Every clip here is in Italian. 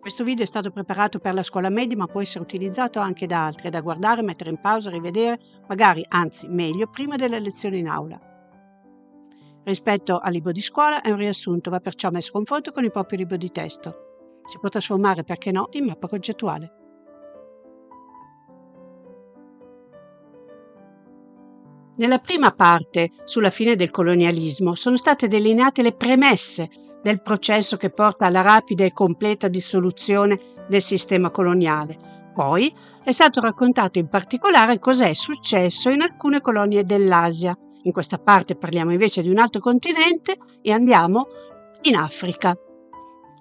Questo video è stato preparato per la scuola media, ma può essere utilizzato anche da altri, è da guardare, mettere in pausa, rivedere, magari, anzi meglio, prima delle lezioni in aula. Rispetto al libro di scuola è un riassunto, va perciò messo a confronto con il proprio libro di testo. Si può trasformare, perché no, in mappa concettuale. Nella prima parte, sulla fine del colonialismo, sono state delineate le premesse del processo che porta alla rapida e completa dissoluzione del sistema coloniale. Poi è stato raccontato in particolare cosa è successo in alcune colonie dell'Asia. In questa parte parliamo invece di un altro continente e andiamo in Africa.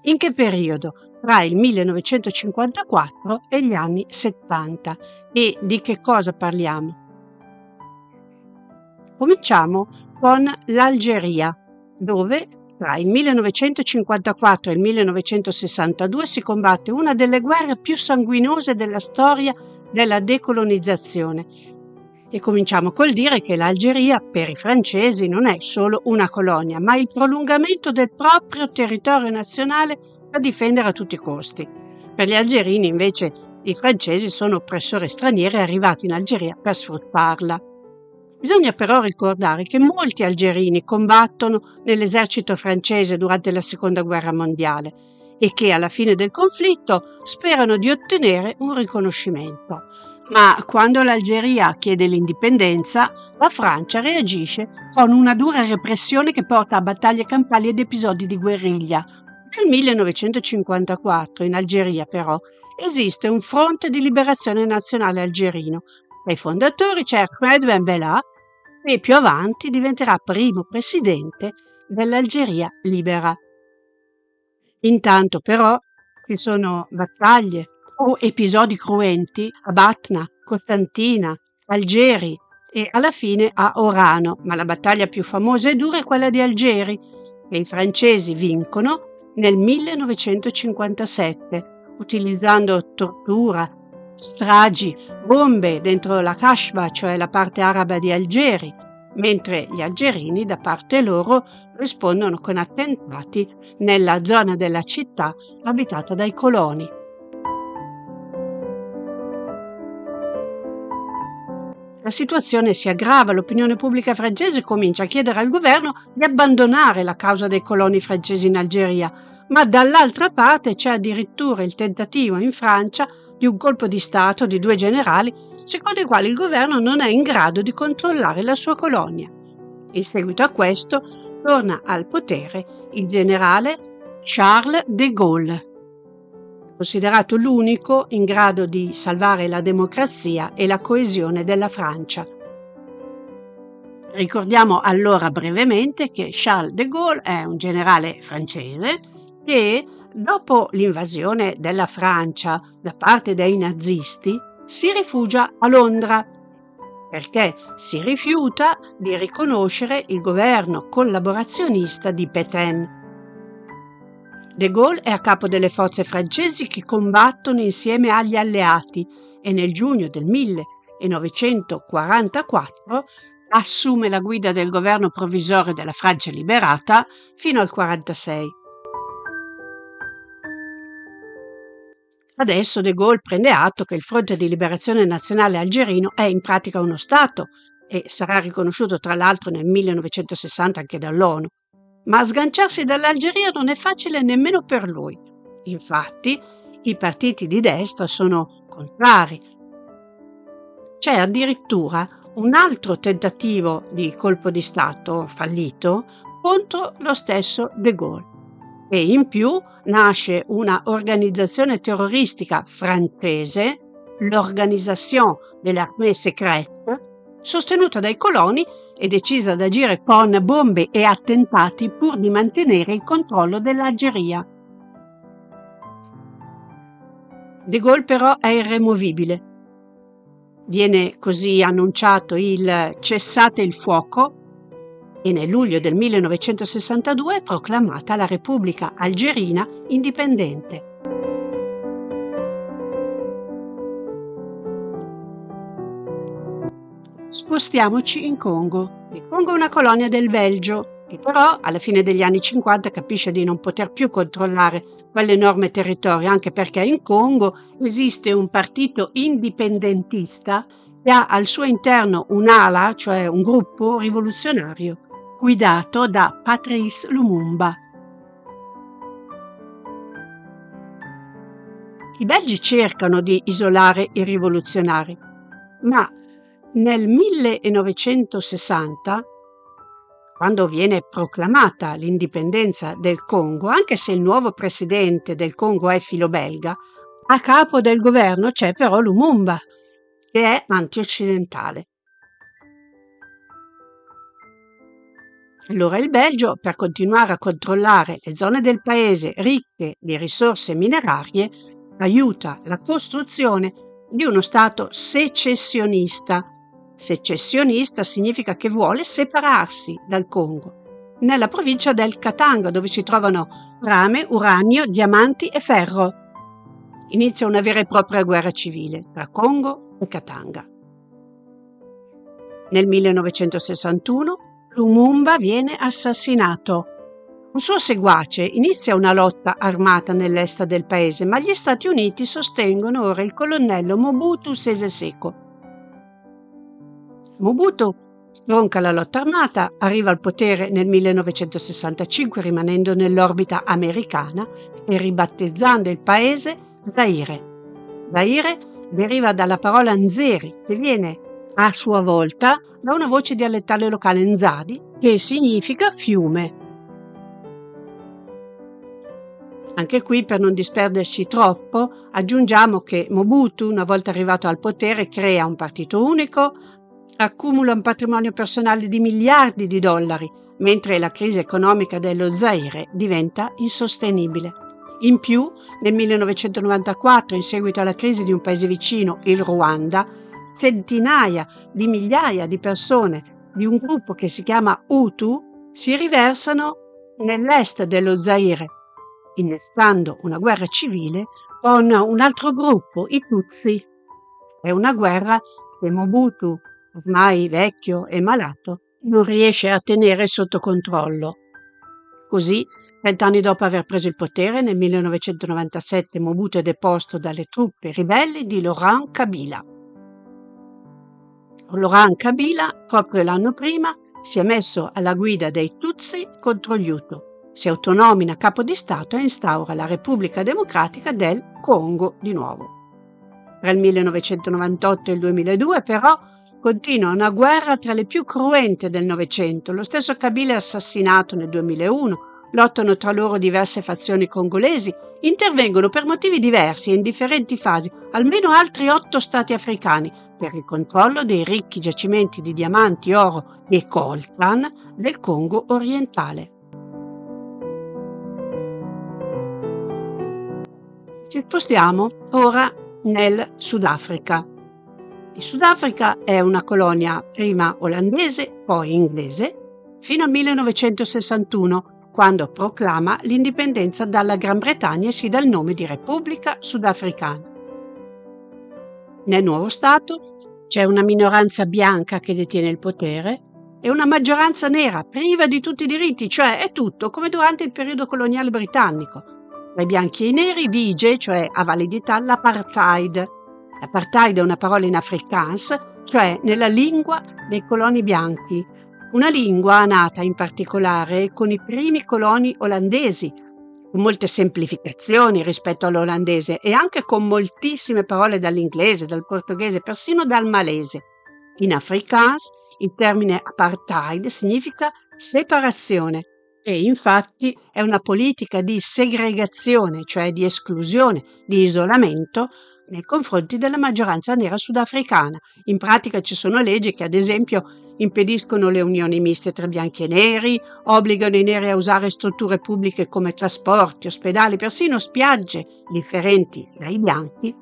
In che periodo? Tra il 1954 e gli anni 70. E di che cosa parliamo? Cominciamo con l'Algeria, dove tra il 1954 e il 1962 si combatte una delle guerre più sanguinose della storia della decolonizzazione. E cominciamo col dire che l'Algeria, per i francesi, non è solo una colonia, ma il prolungamento del proprio territorio nazionale da difendere a tutti i costi. Per gli algerini, invece, i francesi sono oppressori stranieri arrivati in Algeria per sfruttarla. Bisogna però ricordare che molti algerini combattono nell'esercito francese durante la Seconda Guerra Mondiale e che alla fine del conflitto sperano di ottenere un riconoscimento. Ma quando l'Algeria chiede l'indipendenza, la Francia reagisce con una dura repressione che porta a battaglie campali ed episodi di guerriglia. Nel 1954 in Algeria però esiste un fronte di liberazione nazionale algerino. Tra i fondatori c'è Ahmed Ben Bella e più avanti diventerà primo presidente dell'Algeria libera. Intanto però ci sono battaglie o episodi cruenti a Batna, Costantina, Algeri e alla fine a Orano, ma la battaglia più famosa e dura è quella di Algeri, che i francesi vincono nel 1957, utilizzando tortura, stragi, bombe dentro la Kashba, cioè la parte araba di Algeri, mentre gli algerini da parte loro rispondono con attentati nella zona della città abitata dai coloni. La situazione si aggrava, l'opinione pubblica francese comincia a chiedere al governo di abbandonare la causa dei coloni francesi in Algeria, ma dall'altra parte c'è addirittura il tentativo in Francia di un colpo di Stato di 2 generali, secondo i quali il governo non è in grado di controllare la sua colonia. In seguito a questo torna al potere il generale Charles de Gaulle, considerato l'unico in grado di salvare la democrazia e la coesione della Francia. Ricordiamo allora brevemente che Charles de Gaulle è un generale francese che, dopo l'invasione della Francia da parte dei nazisti, si rifugia a Londra perché si rifiuta di riconoscere il governo collaborazionista di Pétain. De Gaulle è a capo delle forze francesi che combattono insieme agli alleati e nel giugno del 1944 assume la guida del governo provvisorio della Francia liberata fino al 1946. Adesso De Gaulle prende atto che il Fronte di Liberazione Nazionale Algerino è in pratica uno Stato e sarà riconosciuto tra l'altro nel 1960 anche dall'ONU. Ma sganciarsi dall'Algeria non è facile nemmeno per lui. Infatti, i partiti di destra sono contrari. C'è addirittura un altro tentativo di colpo di Stato fallito contro lo stesso De Gaulle. E in più nasce una organizzazione terroristica francese, l'Organisation de l'Armée Secrète, sostenuta dai coloni e decisa ad agire con bombe e attentati pur di mantenere il controllo dell'Algeria. De Gaulle però è irremovibile. Viene così annunciato il cessate il fuoco e nel luglio del 1962 è proclamata la Repubblica Algerina indipendente. Spostiamoci in Congo. Il Congo è una colonia del Belgio che però alla fine degli anni 50 capisce di non poter più controllare quell'enorme territorio, anche perché in Congo esiste un partito indipendentista che ha al suo interno un'ala, cioè un gruppo rivoluzionario, guidato da Patrice Lumumba. I belgi cercano di isolare i rivoluzionari, ma nel 1960, quando viene proclamata l'indipendenza del Congo, anche se il nuovo presidente del Congo è filo-belga, a capo del governo c'è però Lumumba, che è anti-occidentale. Allora il Belgio, per continuare a controllare le zone del paese ricche di risorse minerarie, aiuta la costruzione di uno Stato secessionista. Secessionista significa che vuole separarsi dal Congo, nella provincia del Katanga, dove si trovano rame, uranio, diamanti e ferro. Inizia una vera e propria guerra civile tra Congo e Katanga. Nel 1961 Lumumba viene assassinato. Un suo seguace inizia una lotta armata nell'est del paese, ma gli Stati Uniti sostengono ora il colonnello Mobutu Sese Seko. Mobutu stronca la lotta armata, arriva al potere nel 1965 rimanendo nell'orbita americana e ribattezzando il paese Zaire. Zaire deriva dalla parola Nzeri, che viene a sua volta da una voce dialettale locale Nzadi, che significa fiume. Anche qui, per non disperderci troppo, aggiungiamo che Mobutu, una volta arrivato al potere, crea un partito unico, accumula un patrimonio personale di miliardi di dollari, mentre la crisi economica dello Zaire diventa insostenibile. In più, nel 1994, in seguito alla crisi di un paese vicino, il Ruanda, centinaia di migliaia di persone di un gruppo che si chiama Hutu si riversano nell'est dello Zaire, innescando una guerra civile con un altro gruppo, i Tutsi. È una guerra che Mobutu, ormai vecchio e malato, non riesce a tenere sotto controllo. Così, 30 anni dopo aver preso il potere, nel 1997 Mobutu è deposto dalle truppe ribelli di Laurent Kabila. Laurent Kabila, proprio l'anno prima, si è messo alla guida dei Tutsi contro gli Hutu, si autonomina capo di Stato e instaura la Repubblica Democratica del Congo di nuovo. Tra il 1998 e il 2002, però, continua una guerra tra le più cruente del Novecento. Lo stesso Kabila è assassinato nel 2001, lottano tra loro diverse fazioni congolesi, intervengono per motivi diversi e in differenti fasi almeno altri 8 stati africani per il controllo dei ricchi giacimenti di diamanti, oro e coltan del Congo orientale. Ci spostiamo ora nel Sudafrica. Il Sudafrica è una colonia prima olandese, poi inglese, fino al 1961, quando proclama l'indipendenza dalla Gran Bretagna e si dà il nome di Repubblica Sudafricana. Nel nuovo Stato c'è una minoranza bianca che detiene il potere e una maggioranza nera priva di tutti i diritti, cioè è tutto come durante il periodo coloniale britannico. Tra i bianchi e i neri vige, cioè ha validità, l'apartheid. L'apartheid è una parola in afrikaans, cioè nella lingua dei coloni bianchi, una lingua nata in particolare con i primi coloni olandesi, con molte semplificazioni rispetto all'olandese e anche con moltissime parole dall'inglese, dal portoghese, persino dal malese. In afrikaans il termine apartheid significa separazione e infatti è una politica di segregazione, cioè di esclusione, di isolamento nei confronti della maggioranza nera sudafricana. In pratica ci sono leggi che, ad esempio, impediscono le unioni miste tra bianchi e neri, obbligano i neri a usare strutture pubbliche come trasporti, ospedali, persino spiagge differenti dai bianchi.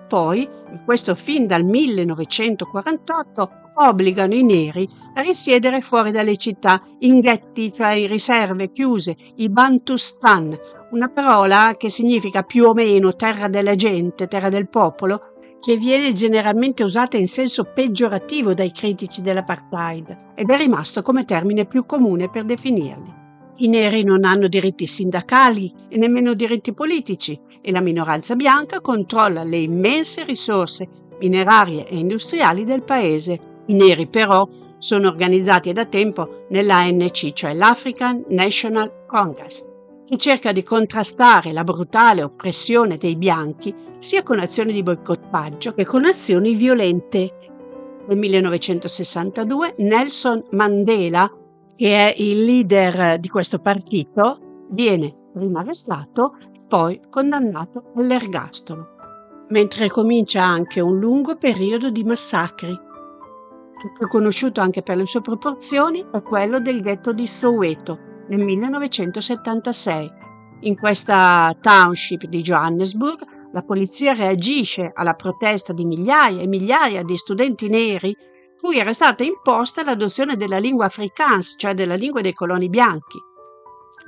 Poi, e questo fin dal 1948, obbligano i neri a risiedere fuori dalle città, in ghetti, cioè in riserve chiuse, i Bantustan, una parola che significa più o meno terra della gente, terra del popolo, che viene generalmente usata in senso peggiorativo dai critici dell'apartheid ed è rimasto come termine più comune per definirli. I neri non hanno diritti sindacali e nemmeno diritti politici e la minoranza bianca controlla le immense risorse minerarie e industriali del paese. I neri però sono organizzati da tempo nell'ANC, cioè l'African National Congress, che cerca di contrastare la brutale oppressione dei bianchi sia con azioni di boicottaggio che con azioni violente. Nel 1962 Nelson Mandela, che è il leader di questo partito, viene prima arrestato e poi condannato all'ergastolo, mentre comincia anche un lungo periodo di massacri. Più conosciuto anche per le sue proporzioni è quello del ghetto di Soweto nel 1976. In questa township di Johannesburg la polizia reagisce alla protesta di migliaia e migliaia di studenti neri cui era stata imposta l'adozione della lingua afrikaans, cioè della lingua dei coloni bianchi.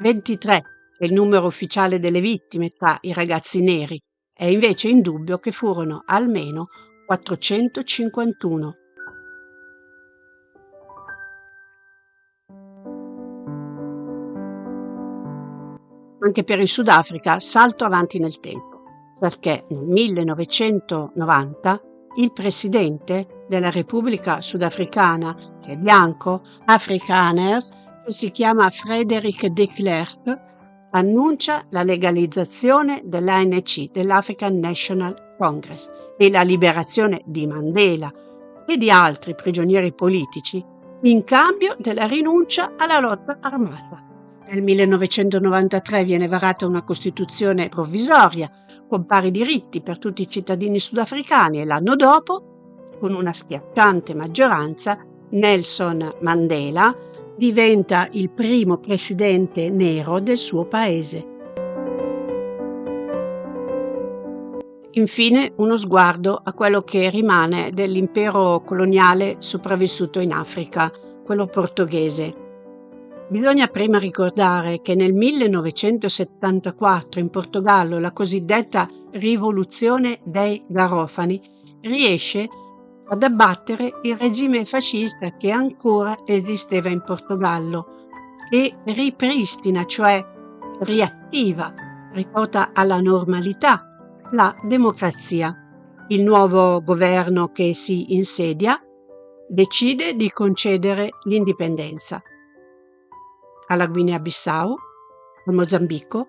23 è il numero ufficiale delle vittime tra i ragazzi neri, è invece indubbio che furono almeno 451. Anche per il Sudafrica salto avanti nel tempo, perché nel 1990 il presidente della Repubblica Sudafricana, che è bianco, Afrikaners, che si chiama Frederik de Klerk, annuncia la legalizzazione dell'ANC, dell'African National Congress, e la liberazione di Mandela e di altri prigionieri politici in cambio della rinuncia alla lotta armata. Nel 1993 viene varata una Costituzione provvisoria con pari diritti per tutti i cittadini sudafricani e l'anno dopo, con una schiacciante maggioranza, Nelson Mandela diventa il primo presidente nero del suo paese. Infine, uno sguardo a quello che rimane dell'impero coloniale sopravvissuto in Africa, quello portoghese. Bisogna prima ricordare che nel 1974 in Portogallo la cosiddetta rivoluzione dei Garofani riesce ad abbattere il regime fascista che ancora esisteva in Portogallo e ripristina, cioè riattiva, riporta alla normalità la democrazia. Il nuovo governo che si insedia decide di concedere l'indipendenza alla Guinea-Bissau, al Mozambico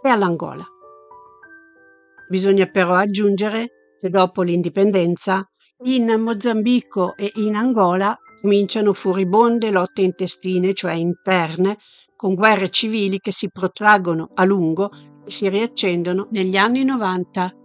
e all'Angola. Bisogna però aggiungere che dopo l'indipendenza in Mozambico e in Angola cominciano furibonde lotte intestine, cioè interne, con guerre civili che si protraggono a lungo e si riaccendono negli anni 90.